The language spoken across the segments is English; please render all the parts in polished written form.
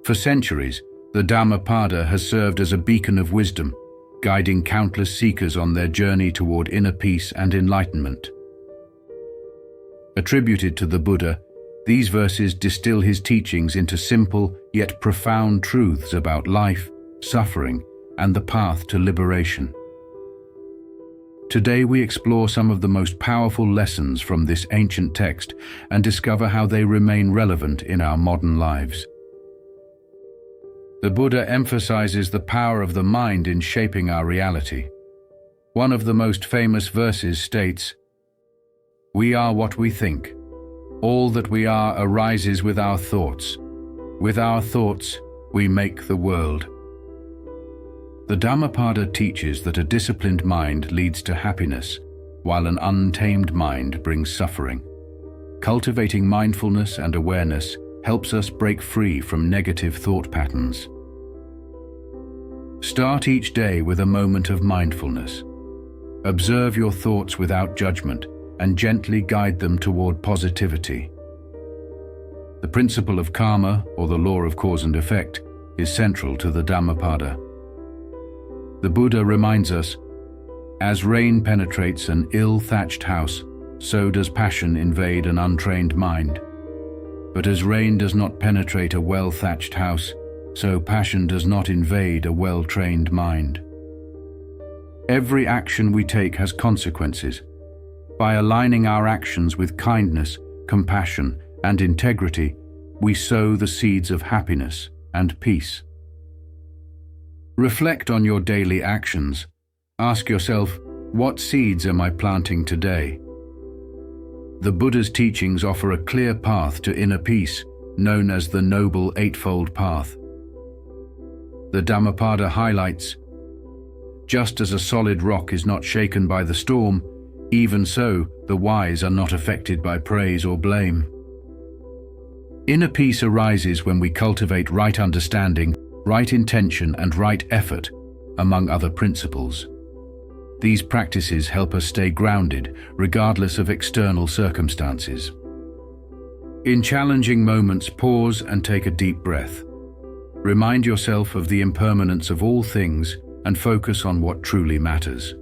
For centuries, the Dhammapada has served as a beacon of wisdom, guiding countless seekers on their journey toward inner peace and enlightenment. Attributed to the Buddha, these verses distill his teachings into simple yet profound truths about life, suffering, and the path to liberation. Today we explore some of the most powerful lessons from this ancient text and discover how they remain relevant in our modern lives. The Buddha emphasizes the power of the mind in shaping our reality. One of the most famous verses states, "We are what we think. All that we are arises with our thoughts. With our thoughts, we make the world." The Dhammapada teaches that a disciplined mind leads to happiness, while an untamed mind brings suffering. Cultivating mindfulness and awareness helps us break free from negative thought patterns. Start each day with a moment of mindfulness. Observe your thoughts without judgment and gently guide them toward positivity. The principle of karma, or the law of cause and effect, is central to the Dhammapada. The Buddha reminds us, "As rain penetrates an ill-thatched house, so does passion invade an untrained mind. But as rain does not penetrate a well-thatched house, so passion does not invade a well-trained mind." Every action we take has consequences. By aligning our actions with kindness, compassion, and integrity, we sow the seeds of happiness and peace. Reflect on your daily actions. Ask yourself, what seeds am I planting today? The Buddha's teachings offer a clear path to inner peace, known as the Noble Eightfold Path. The Dhammapada highlights, "Just as a solid rock is not shaken by the storm, even so the wise are not affected by praise or blame." Inner peace arises when we cultivate right understanding, right intention, and right effort, among other principles. These practices help us stay grounded, regardless of external circumstances. In challenging moments, pause and take a deep breath. Remind yourself of the impermanence of all things and focus on what truly matters.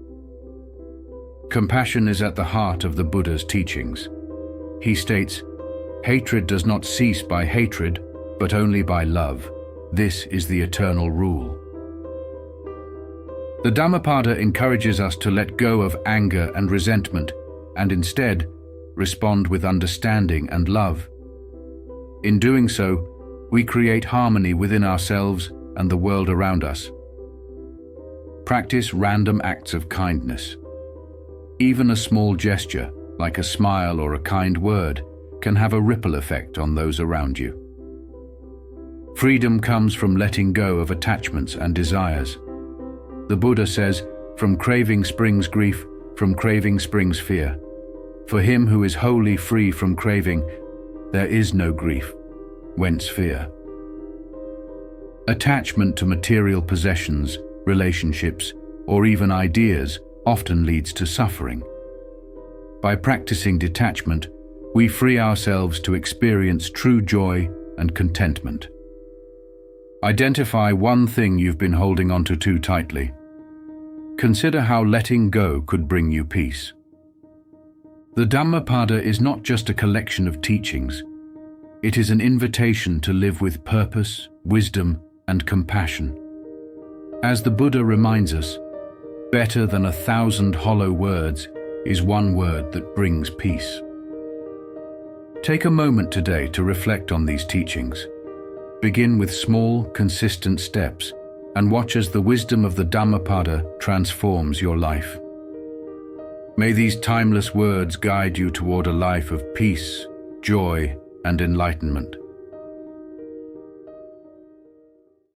Compassion is at the heart of the Buddha's teachings. He states, "Hatred does not cease by hatred, but only by love. This is the eternal rule." The Dhammapada encourages us to let go of anger and resentment and instead respond with understanding and love. In doing so, we create harmony within ourselves and the world around us. Practice random acts of kindness. Even a small gesture, like a smile or a kind word, can have a ripple effect on those around you. Freedom comes from letting go of attachments and desires. The Buddha says, "From craving springs grief, from craving springs fear. For him who is wholly free from craving, there is no grief, whence fear." Attachment to material possessions, relationships, or even ideas often leads to suffering. By practicing detachment, we free ourselves to experience true joy and contentment. Identify one thing you've been holding onto too tightly. Consider how letting go could bring you peace. The Dhammapada is not just a collection of teachings. It is an invitation to live with purpose, wisdom, and compassion. As the Buddha reminds us, better than 1,000 hollow words is one word that brings peace. Take a moment today to reflect on these teachings. Begin with small, consistent steps and watch as the wisdom of the Dhammapada transforms your life. May these timeless words guide you toward a life of peace, joy, and enlightenment.